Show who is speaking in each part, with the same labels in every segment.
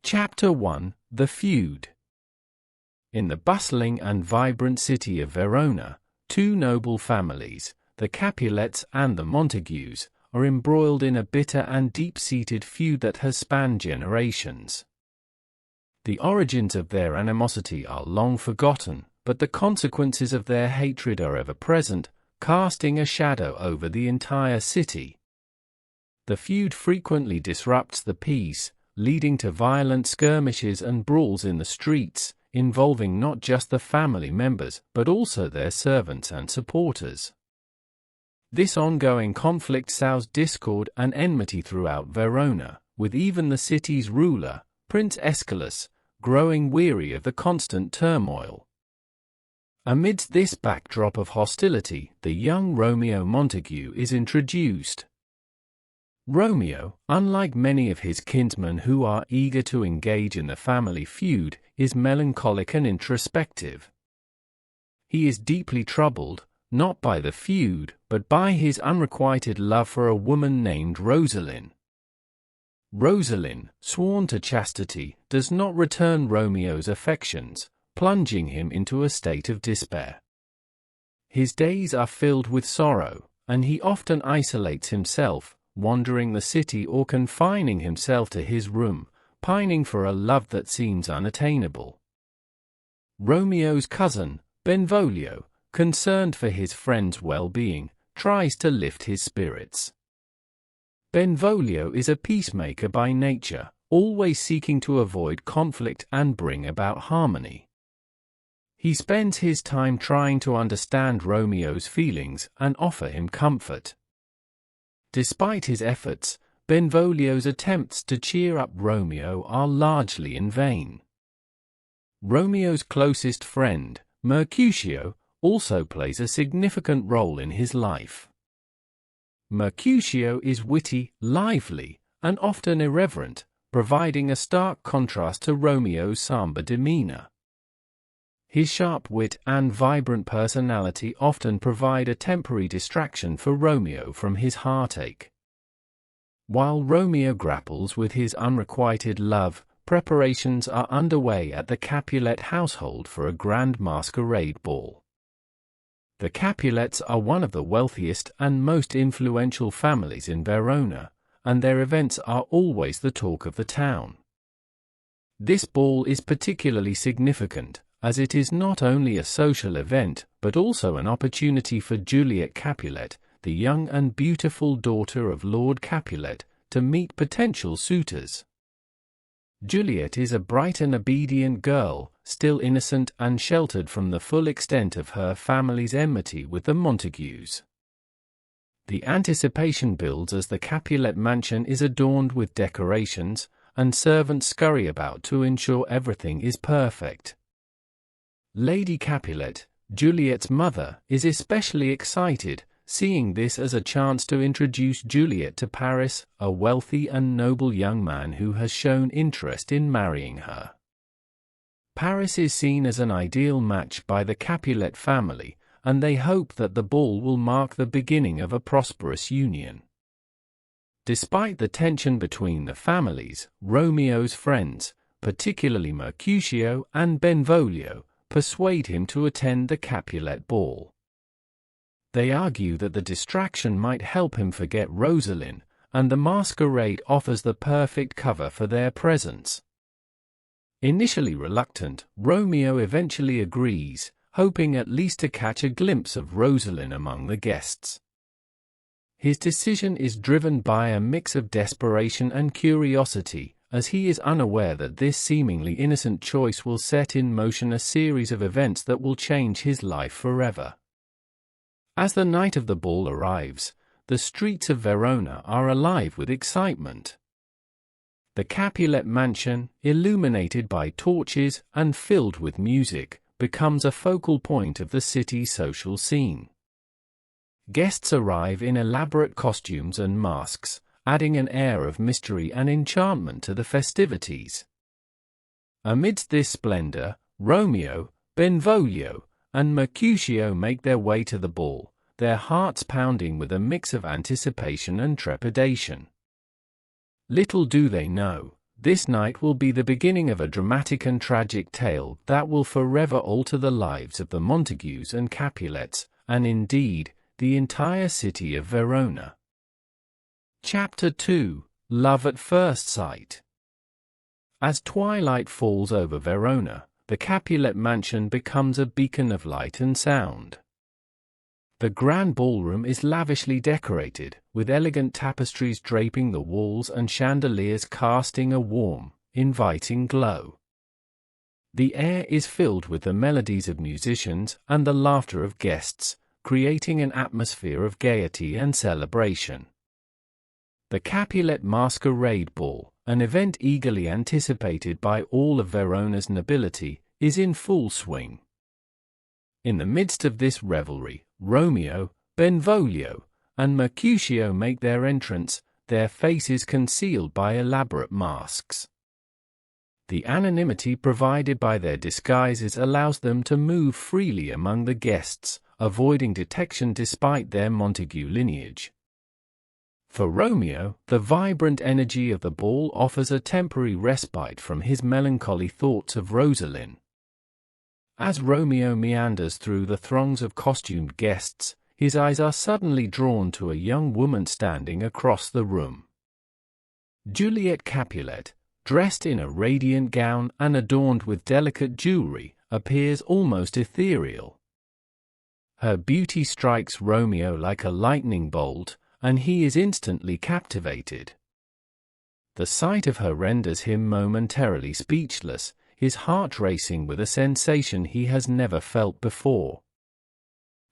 Speaker 1: Chapter 1: The Feud. In the bustling and vibrant city of Verona, two noble families, the Capulets and the Montagues, are embroiled in a bitter and deep-seated feud that has spanned generations. The origins of their animosity are long forgotten, but the consequences of their hatred are ever present, casting a shadow over the entire city. The feud frequently disrupts the peace, leading to violent skirmishes and brawls in the streets, involving not just the family members but also their servants and supporters. This ongoing conflict sows discord and enmity throughout Verona, with even the city's ruler, Prince Aeschylus, growing weary of the constant turmoil. Amidst this backdrop of hostility, the young Romeo Montague is introduced. Romeo, unlike many of his kinsmen who are eager to engage in the family feud, is melancholic and introspective. He is deeply troubled, not by the feud, but by his unrequited love for a woman named Rosaline. Rosaline, sworn to chastity, does not return Romeo's affections, plunging him into a state of despair. His days are filled with sorrow, and he often isolates himself, wandering the city or confining himself to his room, pining for a love that seems unattainable. Romeo's cousin, Benvolio, concerned for his friend's well-being, tries to lift his spirits. Benvolio is a peacemaker by nature, always seeking to avoid conflict and bring about harmony. He spends his time trying to understand Romeo's feelings and offer him comfort. Despite his efforts, Benvolio's attempts to cheer up Romeo are largely in vain. Romeo's closest friend, Mercutio, also plays a significant role in his life. Mercutio is witty, lively, and often irreverent, providing a stark contrast to Romeo's somber demeanor. His sharp wit and vibrant personality often provide a temporary distraction for Romeo from his heartache. While Romeo grapples with his unrequited love, preparations are underway at the Capulet household for a grand masquerade ball. The Capulets are one of the wealthiest and most influential families in Verona, and their events are always the talk of the town. This ball is particularly significant, as it is not only a social event but also an opportunity for Juliet Capulet, the young and beautiful daughter of Lord Capulet, to meet potential suitors. Juliet is a bright and obedient girl, still innocent and sheltered from the full extent of her family's enmity with the Montagues. The anticipation builds as the Capulet mansion is adorned with decorations, and servants scurry about to ensure everything is perfect. Lady Capulet, Juliet's mother, is especially excited, seeing this as a chance to introduce Juliet to Paris, a wealthy and noble young man who has shown interest in marrying her. Paris is seen as an ideal match by the Capulet family, and they hope that the ball will mark the beginning of a prosperous union. Despite the tension between the families, Romeo's friends, particularly Mercutio and Benvolio, persuade him to attend the Capulet ball. They argue that the distraction might help him forget Rosaline, and the masquerade offers the perfect cover for their presence. Initially reluctant, Romeo eventually agrees, hoping at least to catch a glimpse of Rosaline among the guests. His decision is driven by a mix of desperation and curiosity, as he is unaware that this seemingly innocent choice will set in motion a series of events that will change his life forever. As the night of the ball arrives, the streets of Verona are alive with excitement. The Capulet mansion, illuminated by torches and filled with music, becomes a focal point of the city's social scene. Guests arrive in elaborate costumes and masks, adding an air of mystery and enchantment to the festivities. Amidst this splendor, Romeo, Benvolio, and Mercutio make their way to the ball, their hearts pounding with a mix of anticipation and trepidation. Little do they know, this night will be the beginning of a dramatic and tragic tale that will forever alter the lives of the Montagues and Capulets, and indeed, the entire city of Verona. Chapter 2: Love at First Sight. As twilight falls over Verona, the Capulet mansion becomes a beacon of light and sound. The grand ballroom is lavishly decorated, with elegant tapestries draping the walls and chandeliers casting a warm, inviting glow. The air is filled with the melodies of musicians and the laughter of guests, creating an atmosphere of gaiety and celebration. The Capulet Masquerade Ball, an event eagerly anticipated by all of Verona's nobility, is in full swing. In the midst of this revelry, Romeo, Benvolio, and Mercutio make their entrance, their faces concealed by elaborate masks. The anonymity provided by their disguises allows them to move freely among the guests, avoiding detection despite their Montague lineage. For Romeo, the vibrant energy of the ball offers a temporary respite from his melancholy thoughts of Rosaline. As Romeo meanders through the throngs of costumed guests, his eyes are suddenly drawn to a young woman standing across the room. Juliet Capulet, dressed in a radiant gown and adorned with delicate jewelry, appears almost ethereal. Her beauty strikes Romeo like a lightning bolt, and he is instantly captivated. The sight of her renders him momentarily speechless, his heart racing with a sensation he has never felt before.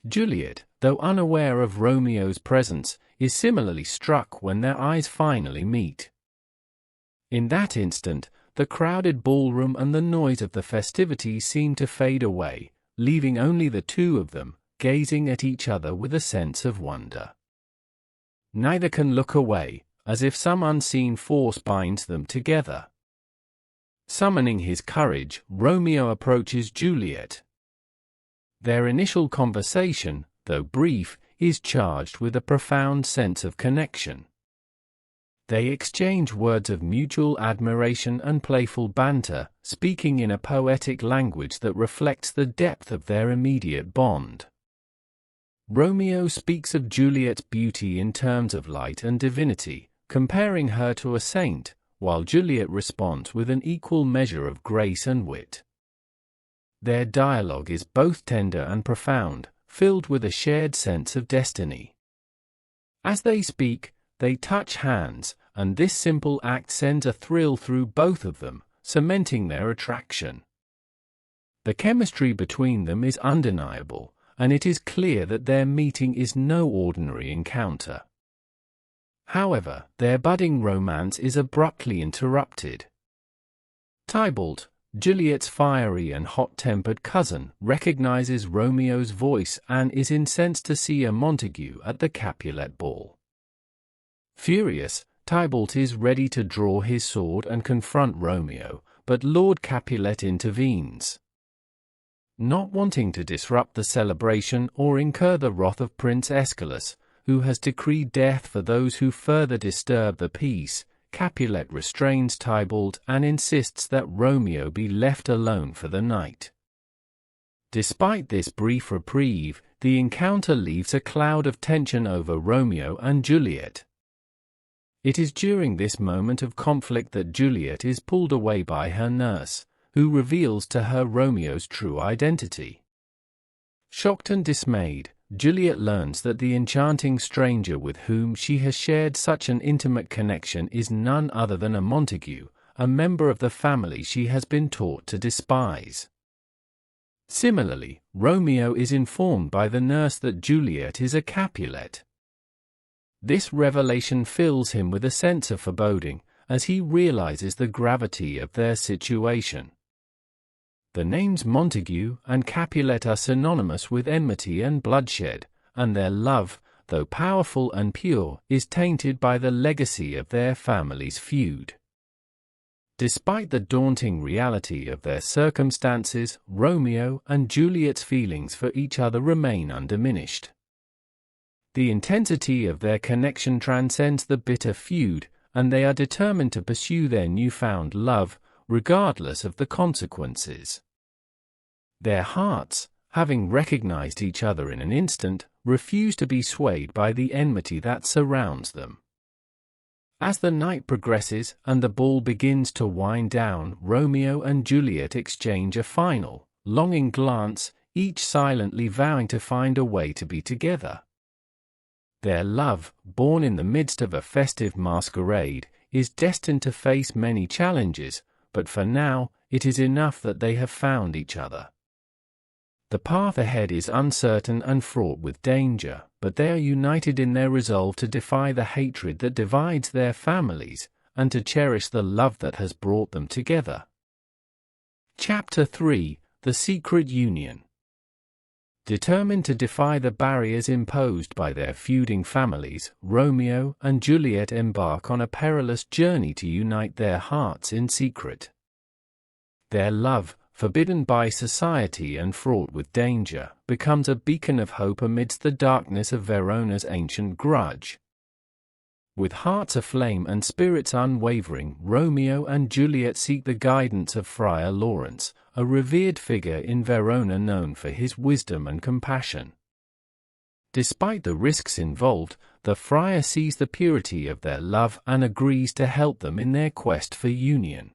Speaker 1: Juliet, though unaware of Romeo's presence, is similarly struck when their eyes finally meet. In that instant, the crowded ballroom and the noise of the festivities seem to fade away, leaving only the two of them, gazing at each other with a sense of wonder. Neither can look away, as if some unseen force binds them together. Summoning his courage, Romeo approaches Juliet. Their initial conversation, though brief, is charged with a profound sense of connection. They exchange words of mutual admiration and playful banter, speaking in a poetic language that reflects the depth of their immediate bond. Romeo speaks of Juliet's beauty in terms of light and divinity, comparing her to a saint, while Juliet responds with an equal measure of grace and wit. Their dialogue is both tender and profound, filled with a shared sense of destiny. As they speak, they touch hands, and this simple act sends a thrill through both of them, cementing their attraction. The chemistry between them is undeniable, and it is clear that their meeting is no ordinary encounter. However, their budding romance is abruptly interrupted. Tybalt, Juliet's fiery and hot-tempered cousin, recognizes Romeo's voice and is incensed to see a Montague at the Capulet ball. Furious, Tybalt is ready to draw his sword and confront Romeo, but Lord Capulet intervenes. Not wanting to disrupt the celebration or incur the wrath of Prince Aeschylus, who has decreed death for those who further disturb the peace, Capulet restrains Tybalt and insists that Romeo be left alone for the night. Despite this brief reprieve, the encounter leaves a cloud of tension over Romeo and Juliet. It is during this moment of conflict that Juliet is pulled away by her nurse, who reveals to her Romeo's true identity. Shocked and dismayed, Juliet learns that the enchanting stranger with whom she has shared such an intimate connection is none other than a Montague, a member of the family she has been taught to despise. Similarly, Romeo is informed by the nurse that Juliet is a Capulet. This revelation fills him with a sense of foreboding, as he realizes the gravity of their situation. The names Montague and Capulet are synonymous with enmity and bloodshed, and their love, though powerful and pure, is tainted by the legacy of their family's feud. Despite the daunting reality of their circumstances, Romeo and Juliet's feelings for each other remain undiminished. The intensity of their connection transcends the bitter feud, and they are determined to pursue their newfound love, regardless of the consequences. Their hearts, having recognized each other in an instant, refuse to be swayed by the enmity that surrounds them. As the night progresses and the ball begins to wind down, Romeo and Juliet exchange a final, longing glance, each silently vowing to find a way to be together. Their love, born in the midst of a festive masquerade, is destined to face many challenges, but for now, it is enough that they have found each other. The path ahead is uncertain and fraught with danger, but they are united in their resolve to defy the hatred that divides their families, and to cherish the love that has brought them together. Chapter 3: The Secret Union. Determined to defy the barriers imposed by their feuding families, Romeo and Juliet embark on a perilous journey to unite their hearts in secret. Their love, forbidden by society and fraught with danger, becomes a beacon of hope amidst the darkness of Verona's ancient grudge. With hearts aflame and spirits unwavering, Romeo and Juliet seek the guidance of Friar Lawrence, a revered figure in Verona known for his wisdom and compassion. Despite the risks involved, the friar sees the purity of their love and agrees to help them in their quest for union.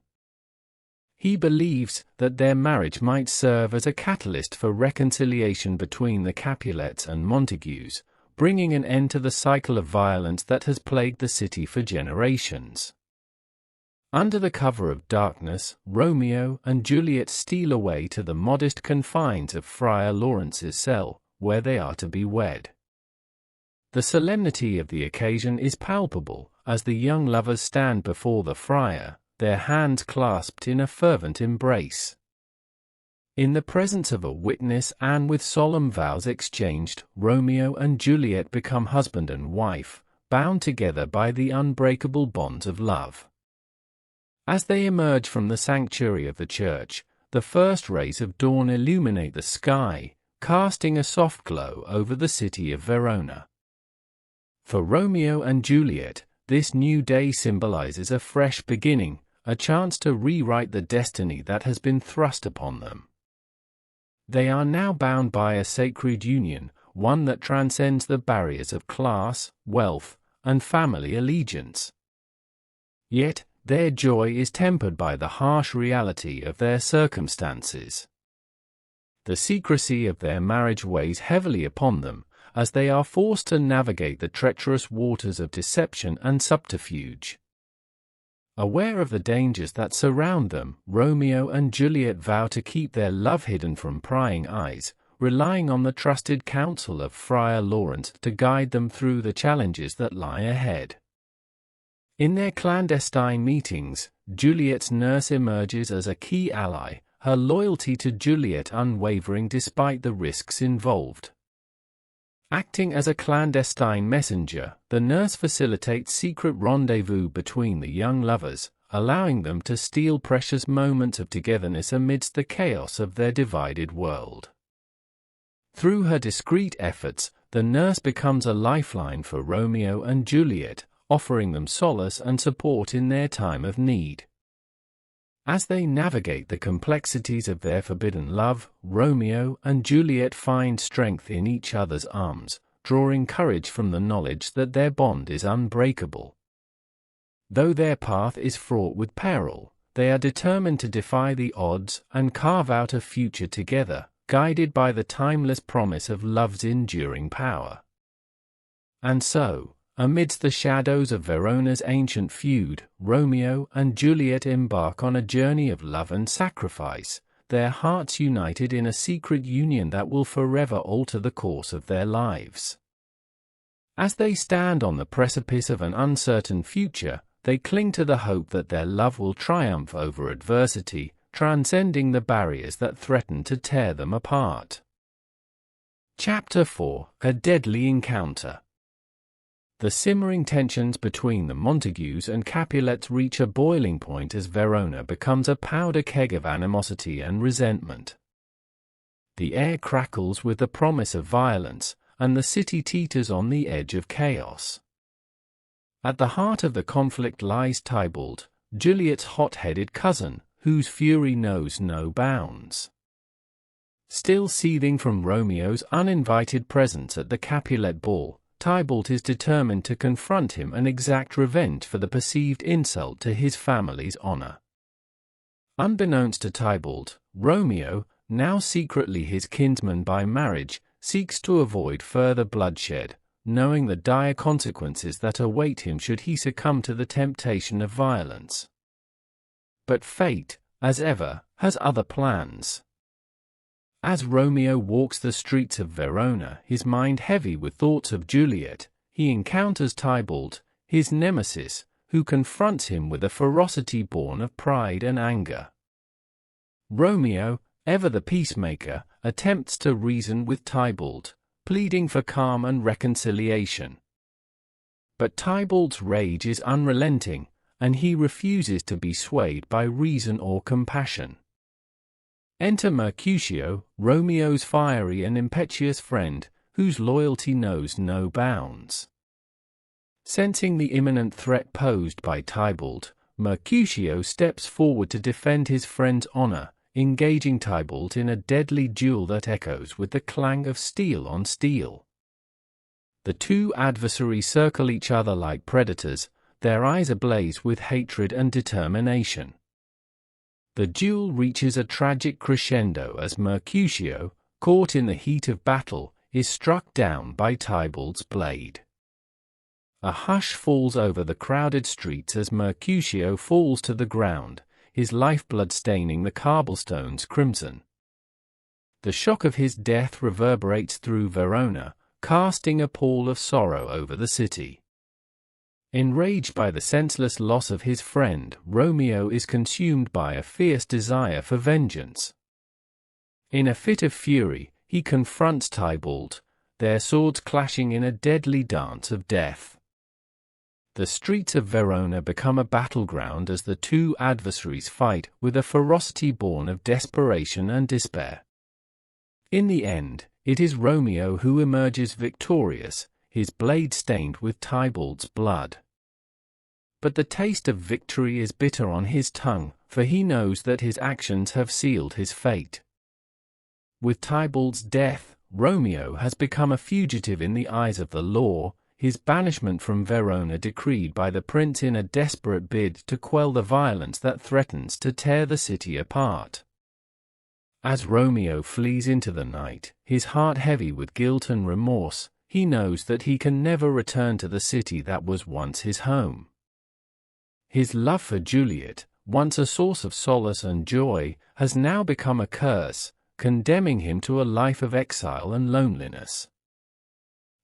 Speaker 1: He believes that their marriage might serve as a catalyst for reconciliation between the Capulets and Montagues, bringing an end to the cycle of violence that has plagued the city for generations. Under the cover of darkness, Romeo and Juliet steal away to the modest confines of Friar Lawrence's cell, where they are to be wed. The solemnity of the occasion is palpable, as the young lovers stand before the friar, their hands clasped in a fervent embrace. In the presence of a witness and with solemn vows exchanged, Romeo and Juliet become husband and wife, bound together by the unbreakable bonds of love. As they emerge from the sanctuary of the church, the first rays of dawn illuminate the sky, casting a soft glow over the city of Verona. For Romeo and Juliet, this new day symbolizes a fresh beginning, a chance to rewrite the destiny that has been thrust upon them. They are now bound by a sacred union, one that transcends the barriers of class, wealth, and family allegiance. Yet, their joy is tempered by the harsh reality of their circumstances. The secrecy of their marriage weighs heavily upon them, as they are forced to navigate the treacherous waters of deception and subterfuge. Aware of the dangers that surround them, Romeo and Juliet vow to keep their love hidden from prying eyes, relying on the trusted counsel of Friar Lawrence to guide them through the challenges that lie ahead. In their clandestine meetings, Juliet's nurse emerges as a key ally, her loyalty to Juliet unwavering despite the risks involved. Acting as a clandestine messenger, the nurse facilitates secret rendezvous between the young lovers, allowing them to steal precious moments of togetherness amidst the chaos of their divided world. Through her discreet efforts, the nurse becomes a lifeline for Romeo and Juliet, offering them solace and support in their time of need. As they navigate the complexities of their forbidden love, Romeo and Juliet find strength in each other's arms, drawing courage from the knowledge that their bond is unbreakable. Though their path is fraught with peril, they are determined to defy the odds and carve out a future together, guided by the timeless promise of love's enduring power. And so, amidst the shadows of Verona's ancient feud, Romeo and Juliet embark on a journey of love and sacrifice, their hearts united in a secret union that will forever alter the course of their lives. As they stand on the precipice of an uncertain future, they cling to the hope that their love will triumph over adversity, transcending the barriers that threaten to tear them apart. Chapter 4: A Deadly Encounter. The simmering tensions between the Montagues and Capulets reach a boiling point as Verona becomes a powder keg of animosity and resentment. The air crackles with the promise of violence, and the city teeters on the edge of chaos. At the heart of the conflict lies Tybalt, Juliet's hot-headed cousin, whose fury knows no bounds. Still seething from Romeo's uninvited presence at the Capulet ball, Tybalt is determined to confront him and exact revenge for the perceived insult to his family's honor. Unbeknownst to Tybalt, Romeo, now secretly his kinsman by marriage, seeks to avoid further bloodshed, knowing the dire consequences that await him should he succumb to the temptation of violence. But fate, as ever, has other plans. As Romeo walks the streets of Verona, his mind heavy with thoughts of Juliet, he encounters Tybalt, his nemesis, who confronts him with a ferocity born of pride and anger. Romeo, ever the peacemaker, attempts to reason with Tybalt, pleading for calm and reconciliation. But Tybalt's rage is unrelenting, and he refuses to be swayed by reason or compassion. Enter Mercutio, Romeo's fiery and impetuous friend, whose loyalty knows no bounds. Sensing the imminent threat posed by Tybalt, Mercutio steps forward to defend his friend's honor, engaging Tybalt in a deadly duel that echoes with the clang of steel on steel. The two adversaries circle each other like predators, their eyes ablaze with hatred and determination. The duel reaches a tragic crescendo as Mercutio, caught in the heat of battle, is struck down by Tybalt's blade. A hush falls over the crowded streets as Mercutio falls to the ground, his lifeblood staining the cobblestones crimson. The shock of his death reverberates through Verona, casting a pall of sorrow over the city. Enraged by the senseless loss of his friend, Romeo is consumed by a fierce desire for vengeance. In a fit of fury, he confronts Tybalt, their swords clashing in a deadly dance of death. The streets of Verona become a battleground as the two adversaries fight with a ferocity born of desperation and despair. In the end, it is Romeo who emerges victorious, his blade stained with Tybalt's blood. But the taste of victory is bitter on his tongue, for he knows that his actions have sealed his fate. With Tybalt's death, Romeo has become a fugitive in the eyes of the law, his banishment from Verona decreed by the prince in a desperate bid to quell the violence that threatens to tear the city apart. As Romeo flees into the night, his heart heavy with guilt and remorse, he knows that he can never return to the city that was once his home. His love for Juliet, once a source of solace and joy, has now become a curse, condemning him to a life of exile and loneliness.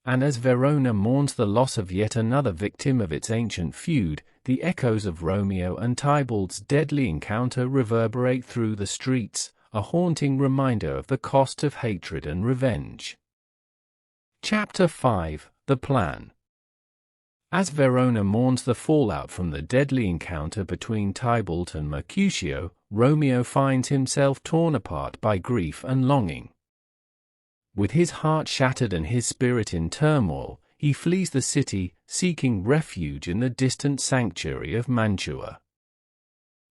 Speaker 1: And as Verona mourns the loss of yet another victim of its ancient feud, the echoes of Romeo and Tybalt's deadly encounter reverberate through the streets, a haunting reminder of the cost of hatred and revenge. Chapter 5: The Plan. As Verona mourns the fallout from the deadly encounter between Tybalt and Mercutio, Romeo finds himself torn apart by grief and longing. With his heart shattered and his spirit in turmoil, he flees the city, seeking refuge in the distant sanctuary of Mantua.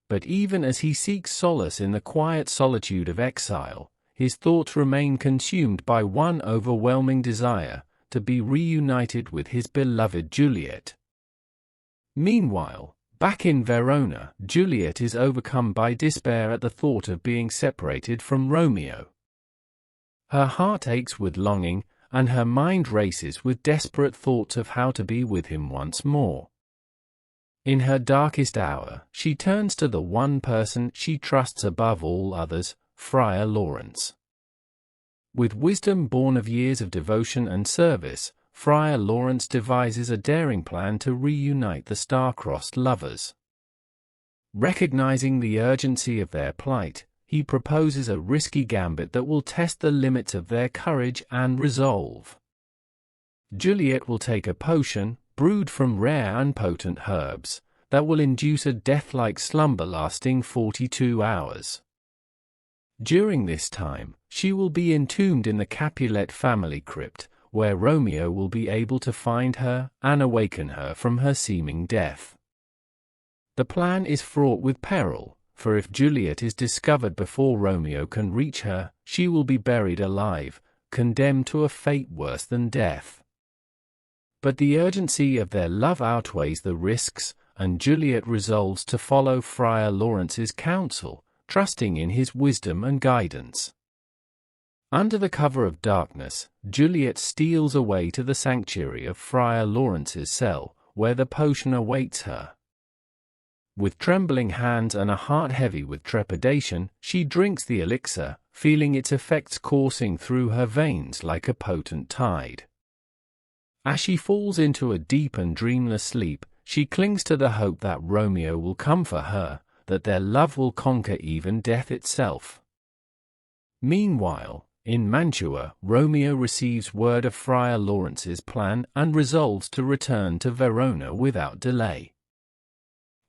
Speaker 1: But even as he seeks solace in the quiet solitude of exile, his thoughts remain consumed by one overwhelming desire: to be reunited with his beloved Juliet. Meanwhile, back in Verona, Juliet is overcome by despair at the thought of being separated from Romeo. Her heart aches with longing, and her mind races with desperate thoughts of how to be with him once more. In her darkest hour, she turns to the one person she trusts above all others, Friar Lawrence. With wisdom born of years of devotion and service, Friar Lawrence devises a daring plan to reunite the star-crossed lovers. Recognizing the urgency of their plight, he proposes a risky gambit that will test the limits of their courage and resolve. Juliet will take a potion, brewed from rare and potent herbs, that will induce a death-like slumber lasting 42 hours. During this time, she will be entombed in the Capulet family crypt, where Romeo will be able to find her and awaken her from her seeming death. The plan is fraught with peril, for if Juliet is discovered before Romeo can reach her, she will be buried alive, condemned to a fate worse than death. But the urgency of their love outweighs the risks, and Juliet resolves to follow Friar Lawrence's counsel, trusting in his wisdom and guidance. Under the cover of darkness, Juliet steals away to the sanctuary of Friar Lawrence's cell, where the potion awaits her. With trembling hands and a heart heavy with trepidation, she drinks the elixir, feeling its effects coursing through her veins like a potent tide. As she falls into a deep and dreamless sleep, she clings to the hope that Romeo will come for her, that their love will conquer even death itself. Meanwhile, in Mantua, Romeo receives word of Friar Lawrence's plan and resolves to return to Verona without delay.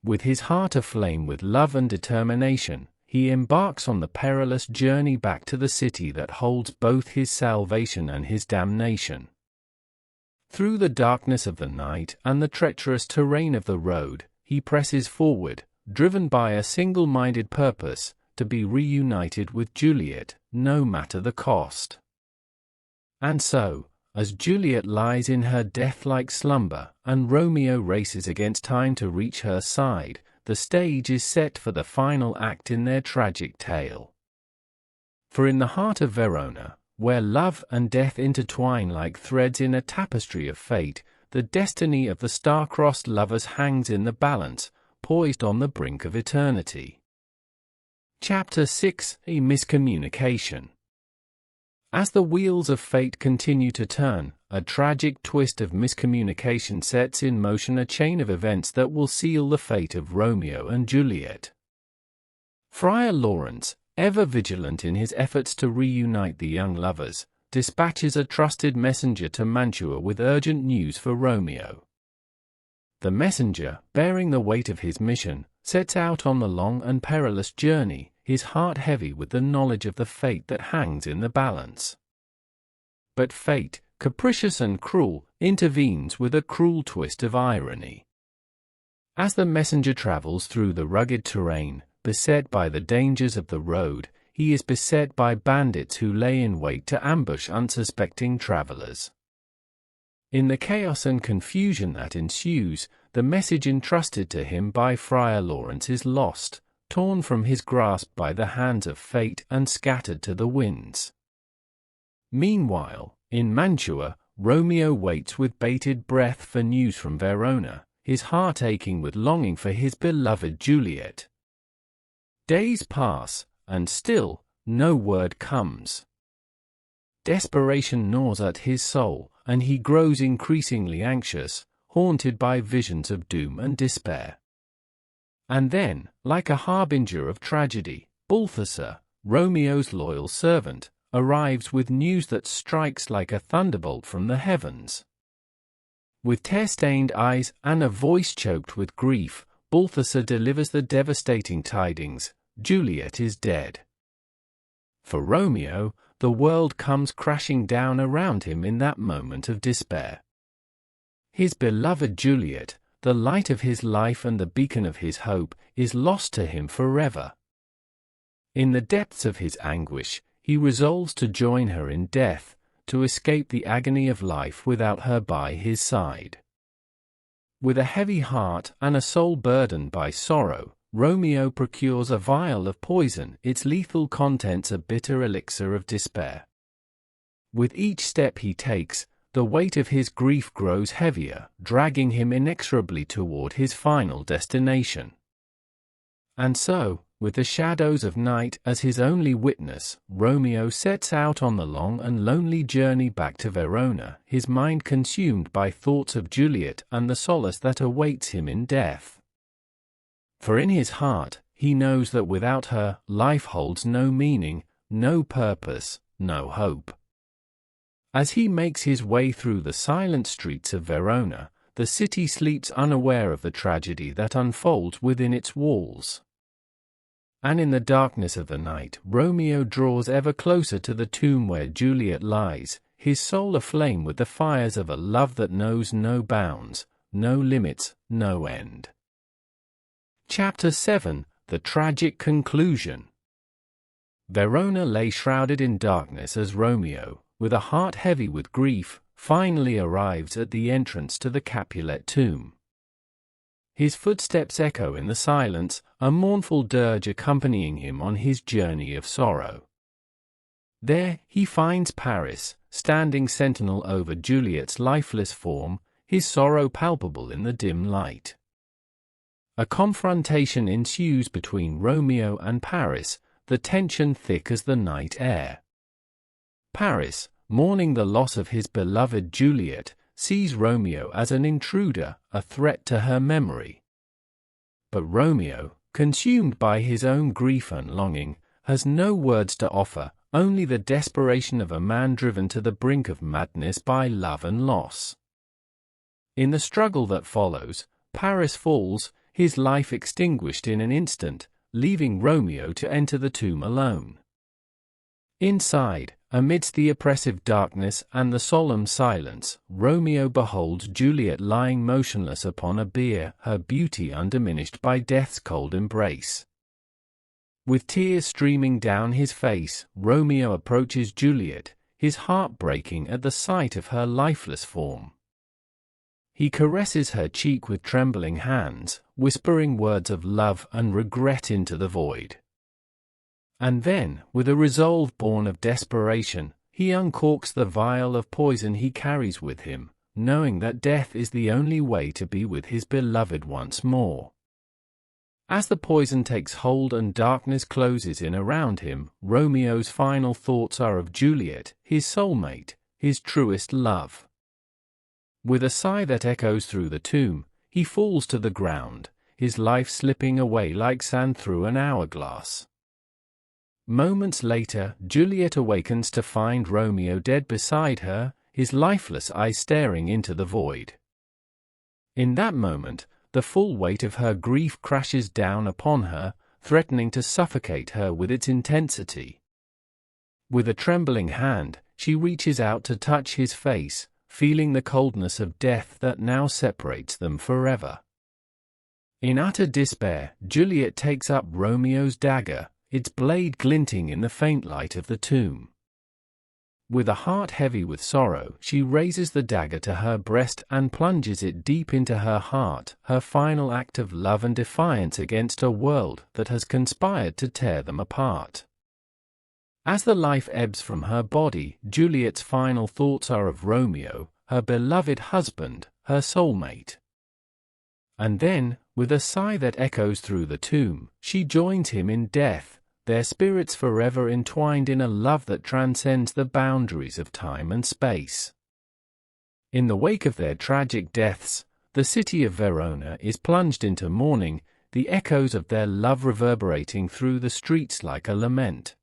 Speaker 1: With his heart aflame with love and determination, he embarks on the perilous journey back to the city that holds both his salvation and his damnation. Through the darkness of the night and the treacherous terrain of the road, he presses forward, driven by a single-minded purpose, to be reunited with Juliet, no matter the cost. And so, as Juliet lies in her death-like slumber, and Romeo races against time to reach her side, the stage is set for the final act in their tragic tale. For in the heart of Verona, where love and death intertwine like threads in a tapestry of fate, the destiny of the star-crossed lovers hangs in the balance, poised on the brink of eternity. Chapter 6: A Miscommunication. As the wheels of fate continue to turn, a tragic twist of miscommunication sets in motion a chain of events that will seal the fate of Romeo and Juliet. Friar Lawrence, ever vigilant in his efforts to reunite the young lovers, dispatches a trusted messenger to Mantua with urgent news for Romeo. The messenger, bearing the weight of his mission, sets out on the long and perilous journey, his heart heavy with the knowledge of the fate that hangs in the balance. But fate, capricious and cruel, intervenes with a cruel twist of irony. As the messenger travels through the rugged terrain, beset by the dangers of the road, he is beset by bandits who lay in wait to ambush unsuspecting travelers. In the chaos and confusion that ensues, the message entrusted to him by Friar Lawrence is lost, torn from his grasp by the hands of fate and scattered to the winds. Meanwhile, in Mantua, Romeo waits with bated breath for news from Verona, his heart aching with longing for his beloved Juliet. Days pass, and still, no word comes. Desperation gnaws at his soul, and he grows increasingly anxious, haunted by visions of doom and despair. And then, like a harbinger of tragedy, Balthasar, Romeo's loyal servant, arrives with news that strikes like a thunderbolt from the heavens. With tear-stained eyes and a voice choked with grief, Balthasar delivers the devastating tidings: Juliet is dead. For Romeo, the world comes crashing down around him in that moment of despair. His beloved Juliet, the light of his life and the beacon of his hope, is lost to him forever. In the depths of his anguish, he resolves to join her in death, to escape the agony of life without her by his side. With a heavy heart and a soul burdened by sorrow, Romeo procures a vial of poison, its lethal contents a bitter elixir of despair. With each step he takes, the weight of his grief grows heavier, dragging him inexorably toward his final destination. And so, with the shadows of night as his only witness, Romeo sets out on the long and lonely journey back to Verona, his mind consumed by thoughts of Juliet and the solace that awaits him in death. For in his heart, he knows that without her, life holds no meaning, no purpose, no hope. As he makes his way through the silent streets of Verona, the city sleeps unaware of the tragedy that unfolds within its walls. And in the darkness of the night, Romeo draws ever closer to the tomb where Juliet lies, his soul aflame with the fires of a love that knows no bounds, no limits, no end. Chapter 7: The Tragic Conclusion. Verona lay shrouded in darkness as Romeo, with a heart heavy with grief, finally arrives at the entrance to the Capulet tomb. His footsteps echo in the silence, a mournful dirge accompanying him on his journey of sorrow. There, he finds Paris, standing sentinel over Juliet's lifeless form, his sorrow palpable in the dim light. A confrontation ensues between Romeo and Paris, the tension thick as the night air. Paris, mourning the loss of his beloved Juliet, sees Romeo as an intruder, a threat to her memory. But Romeo, consumed by his own grief and longing, has no words to offer, only the desperation of a man driven to the brink of madness by love and loss. In the struggle that follows, Paris falls, his life extinguished in an instant, leaving Romeo to enter the tomb alone. Inside, amidst the oppressive darkness and the solemn silence, Romeo beholds Juliet lying motionless upon a bier, her beauty undiminished by death's cold embrace. With tears streaming down his face, Romeo approaches Juliet, his heart breaking at the sight of her lifeless form. He caresses her cheek with trembling hands, whispering words of love and regret into the void. And then, with a resolve born of desperation, he uncorks the vial of poison he carries with him, knowing that death is the only way to be with his beloved once more. As the poison takes hold and darkness closes in around him, Romeo's final thoughts are of Juliet, his soulmate, his truest love. With a sigh that echoes through the tomb, he falls to the ground, his life slipping away like sand through an hourglass. Moments later, Juliet awakens to find Romeo dead beside her, his lifeless eyes staring into the void. In that moment, the full weight of her grief crashes down upon her, threatening to suffocate her with its intensity. With a trembling hand, she reaches out to touch his face, feeling the coldness of death that now separates them forever. In utter despair, Juliet takes up Romeo's dagger, its blade glinting in the faint light of the tomb. With a heart heavy with sorrow, she raises the dagger to her breast and plunges it deep into her heart, her final act of love and defiance against a world that has conspired to tear them apart. As the life ebbs from her body, Juliet's final thoughts are of Romeo, her beloved husband, her soulmate. And then, with a sigh that echoes through the tomb, she joins him in death, their spirits forever entwined in a love that transcends the boundaries of time and space. In the wake of their tragic deaths, the city of Verona is plunged into mourning, the echoes of their love reverberating through the streets like a lament.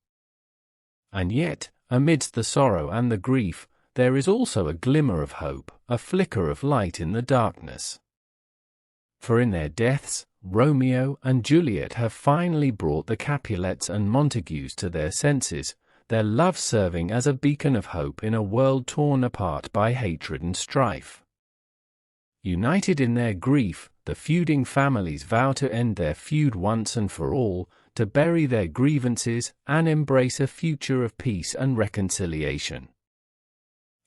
Speaker 1: And yet, amidst the sorrow and the grief, there is also a glimmer of hope, a flicker of light in the darkness. For in their deaths, Romeo and Juliet have finally brought the Capulets and Montagues to their senses, their love serving as a beacon of hope in a world torn apart by hatred and strife. United in their grief, the feuding families vow to end their feud once and for all, to bury their grievances and embrace a future of peace and reconciliation.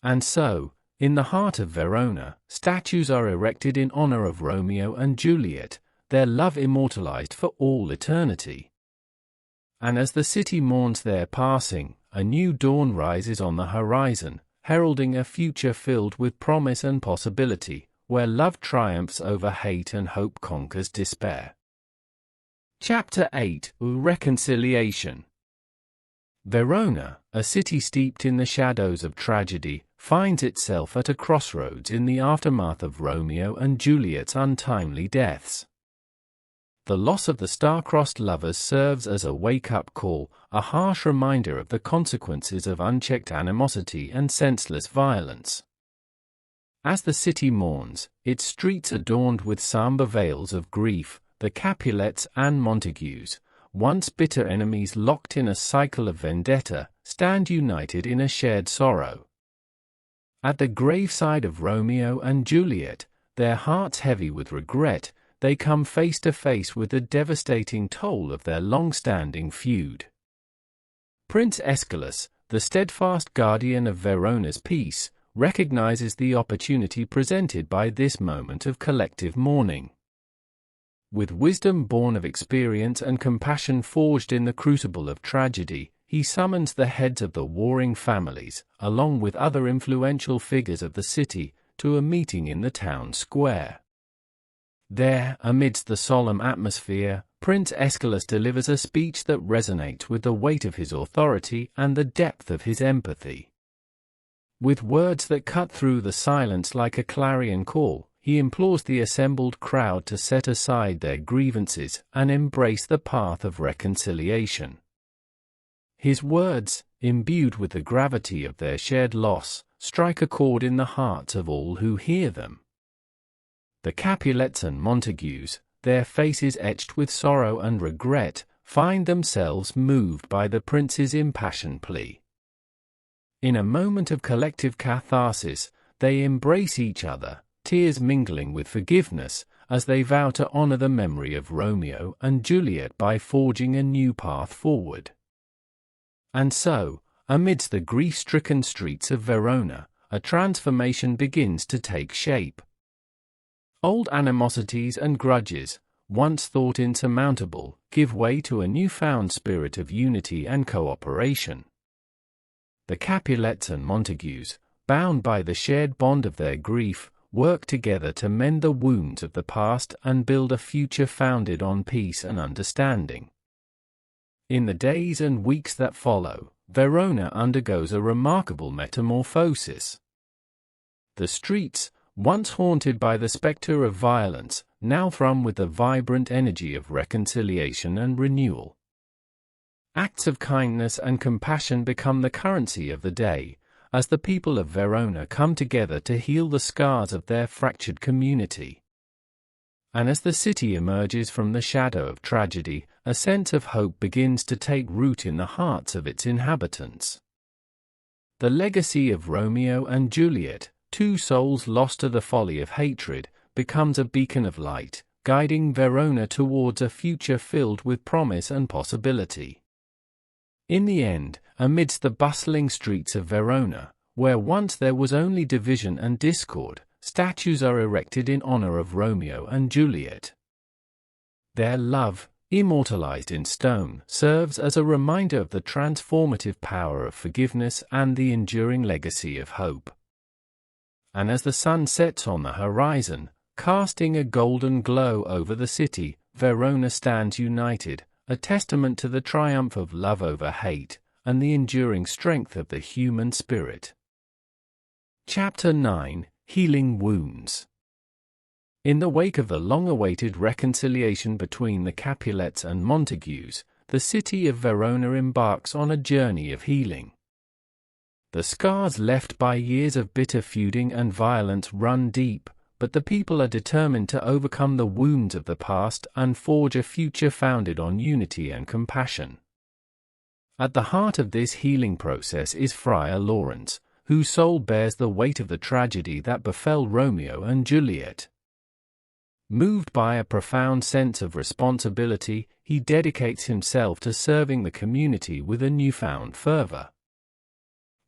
Speaker 1: And so, in the heart of Verona, statues are erected in honor of Romeo and Juliet, their love immortalized for all eternity. And as the city mourns their passing, a new dawn rises on the horizon, heralding a future filled with promise and possibility, where love triumphs over hate and hope conquers despair. Chapter 8: Reconciliation. Verona, a city steeped in the shadows of tragedy, finds itself at a crossroads in the aftermath of Romeo and Juliet's untimely deaths. The loss of the star-crossed lovers serves as a wake-up call, a harsh reminder of the consequences of unchecked animosity and senseless violence. As the city mourns, its streets adorned with somber veils of grief, the Capulets and Montagues, once bitter enemies locked in a cycle of vendetta, stand united in a shared sorrow. At the graveside of Romeo and Juliet, their hearts heavy with regret, they come face to face with the devastating toll of their long-standing feud. Prince Aeschylus, the steadfast guardian of Verona's peace, recognizes the opportunity presented by this moment of collective mourning. With wisdom born of experience and compassion forged in the crucible of tragedy, he summons the heads of the warring families, along with other influential figures of the city, to a meeting in the town square. There, amidst the solemn atmosphere, Prince Aeschylus delivers a speech that resonates with the weight of his authority and the depth of his empathy. With words that cut through the silence like a clarion call, he implores the assembled crowd to set aside their grievances and embrace the path of reconciliation. His words, imbued with the gravity of their shared loss, strike a chord in the hearts of all who hear them. The Capulets and Montagues, their faces etched with sorrow and regret, find themselves moved by the prince's impassioned plea. In a moment of collective catharsis, they embrace each other, tears mingling with forgiveness, as they vow to honor the memory of Romeo and Juliet by forging a new path forward. And so, amidst the grief-stricken streets of Verona, a transformation begins to take shape. Old animosities and grudges, once thought insurmountable, give way to a newfound spirit of unity and cooperation. The Capulets and Montagues, bound by the shared bond of their grief, work together to mend the wounds of the past and build a future founded on peace and understanding. In the days and weeks that follow, Verona undergoes a remarkable metamorphosis. The streets, once haunted by the spectre of violence, now thrum with the vibrant energy of reconciliation and renewal. Acts of kindness and compassion become the currency of the day, as the people of Verona come together to heal the scars of their fractured community. And as the city emerges from the shadow of tragedy, a sense of hope begins to take root in the hearts of its inhabitants. The legacy of Romeo and Juliet, two souls lost to the folly of hatred, becomes a beacon of light, guiding Verona towards a future filled with promise and possibility. In the end, amidst the bustling streets of Verona, where once there was only division and discord, statues are erected in honor of Romeo and Juliet. Their love, immortalized in stone, serves as a reminder of the transformative power of forgiveness and the enduring legacy of hope. And as the sun sets on the horizon, casting a golden glow over the city, Verona stands united, a testament to the triumph of love over hate, and the enduring strength of the human spirit. Chapter 9: Healing Wounds. In the wake of the long-awaited reconciliation between the Capulets and Montagues, the city of Verona embarks on a journey of healing. The scars left by years of bitter feuding and violence run deep, but the people are determined to overcome the wounds of the past and forge a future founded on unity and compassion. At the heart of this healing process is Friar Lawrence, whose soul bears the weight of the tragedy that befell Romeo and Juliet. Moved by a profound sense of responsibility, he dedicates himself to serving the community with a newfound fervor.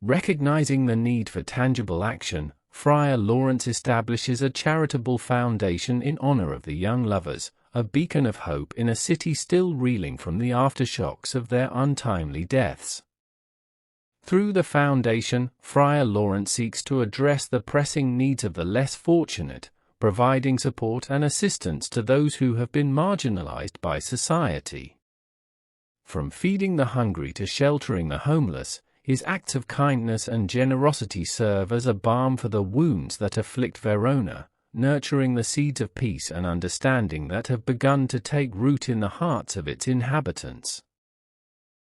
Speaker 1: Recognizing the need for tangible action, Friar Lawrence establishes a charitable foundation in honor of the young lovers, a beacon of hope in a city still reeling from the aftershocks of their untimely deaths. Through the foundation, Friar Lawrence seeks to address the pressing needs of the less fortunate, providing support and assistance to those who have been marginalized by society. From feeding the hungry to sheltering the homeless, his acts of kindness and generosity serve as a balm for the wounds that afflict Verona, nurturing the seeds of peace and understanding that have begun to take root in the hearts of its inhabitants.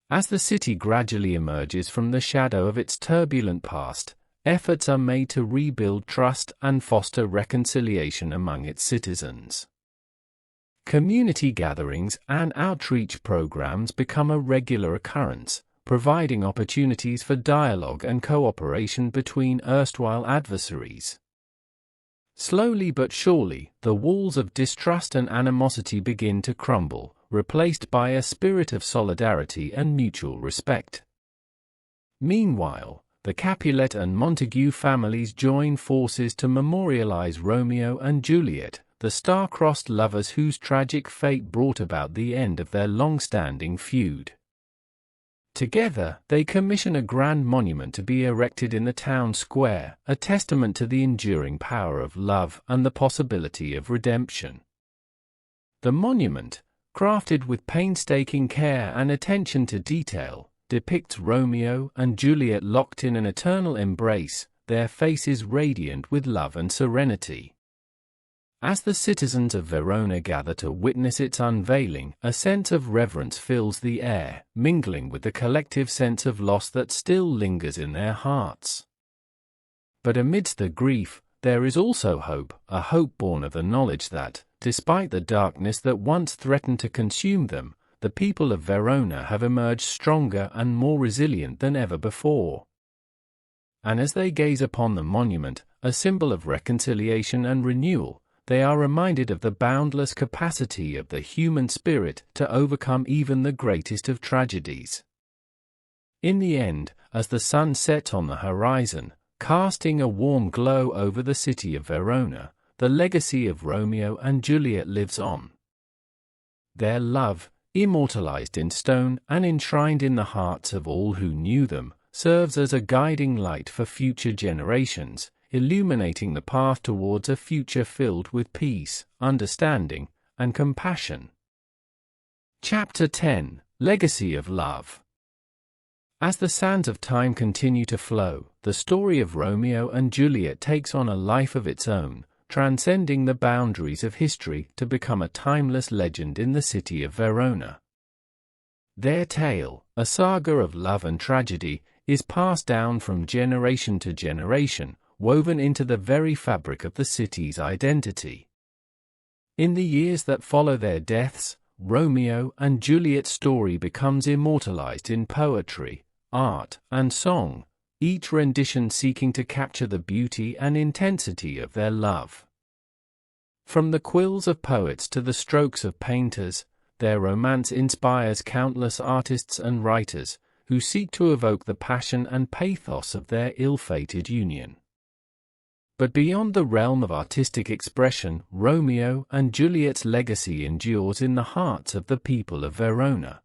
Speaker 1: As the city gradually emerges from the shadow of its turbulent past, efforts are made to rebuild trust and foster reconciliation among its citizens. Community gatherings and outreach programs become a regular occurrence, providing opportunities for dialogue and cooperation between erstwhile adversaries. Slowly but surely, the walls of distrust and animosity begin to crumble, replaced by a spirit of solidarity and mutual respect. Meanwhile, the Capulet and Montague families join forces to memorialize Romeo and Juliet, the star-crossed lovers whose tragic fate brought about the end of their long-standing feud. Together, they commission a grand monument to be erected in the town square, a testament to the enduring power of love and the possibility of redemption. The monument, crafted with painstaking care and attention to detail, depicts Romeo and Juliet locked in an eternal embrace, their faces radiant with love and serenity. As the citizens of Verona gather to witness its unveiling, a sense of reverence fills the air, mingling with the collective sense of loss that still lingers in their hearts. But amidst the grief, there is also hope, a hope born of the knowledge that, despite the darkness that once threatened to consume them, the people of Verona have emerged stronger and more resilient than ever before. And as they gaze upon the monument, a symbol of reconciliation and renewal, they are reminded of the boundless capacity of the human spirit to overcome even the greatest of tragedies. In the end, as the sun sets on the horizon, casting a warm glow over the city of Verona, the legacy of Romeo and Juliet lives on. Their love, immortalized in stone and enshrined in the hearts of all who knew them, serves as a guiding light for future generations, illuminating the path towards a future filled with peace, understanding, and compassion. Chapter 10: Legacy of Love. As the sands of time continue to flow, the story of Romeo and Juliet takes on a life of its own, transcending the boundaries of history to become a timeless legend in the city of Verona. Their tale, a saga of love and tragedy, is passed down from generation to generation, woven into the very fabric of the city's identity. In the years that follow their deaths, Romeo and Juliet's story becomes immortalized in poetry, art, and song, each rendition seeking to capture the beauty and intensity of their love. From the quills of poets to the strokes of painters, their romance inspires countless artists and writers, who seek to evoke the passion and pathos of their ill-fated union. But beyond the realm of artistic expression, Romeo and Juliet's legacy endures in the hearts of the people of Verona.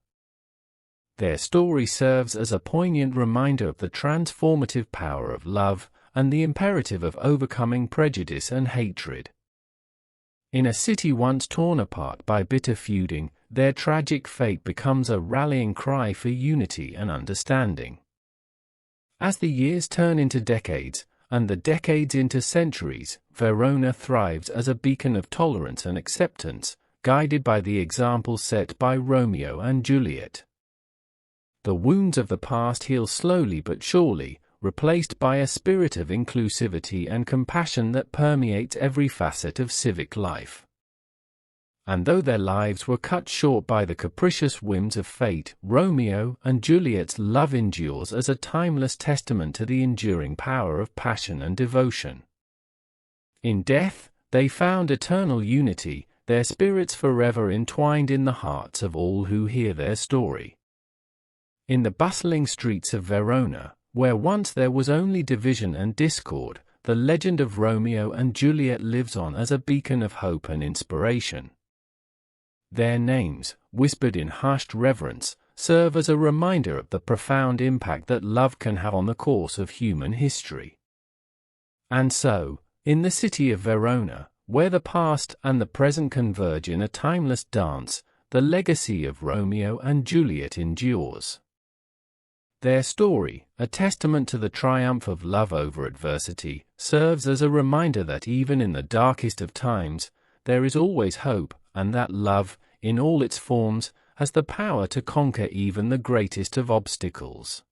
Speaker 1: Their story serves as a poignant reminder of the transformative power of love and the imperative of overcoming prejudice and hatred. In a city once torn apart by bitter feuding, their tragic fate becomes a rallying cry for unity and understanding. As the years turn into decades, and the decades into centuries, Verona thrives as a beacon of tolerance and acceptance, guided by the example set by Romeo and Juliet. The wounds of the past heal slowly but surely, replaced by a spirit of inclusivity and compassion that permeates every facet of civic life. And though their lives were cut short by the capricious whims of fate, Romeo and Juliet's love endures as a timeless testament to the enduring power of passion and devotion. In death, they found eternal unity, their spirits forever entwined in the hearts of all who hear their story. In the bustling streets of Verona, where once there was only division and discord, the legend of Romeo and Juliet lives on as a beacon of hope and inspiration. Their names, whispered in hushed reverence, serve as a reminder of the profound impact that love can have on the course of human history. And so, in the city of Verona, where the past and the present converge in a timeless dance, the legacy of Romeo and Juliet endures. Their story, a testament to the triumph of love over adversity, serves as a reminder that even in the darkest of times, there is always hope, and that love, in all its forms, has the power to conquer even the greatest of obstacles.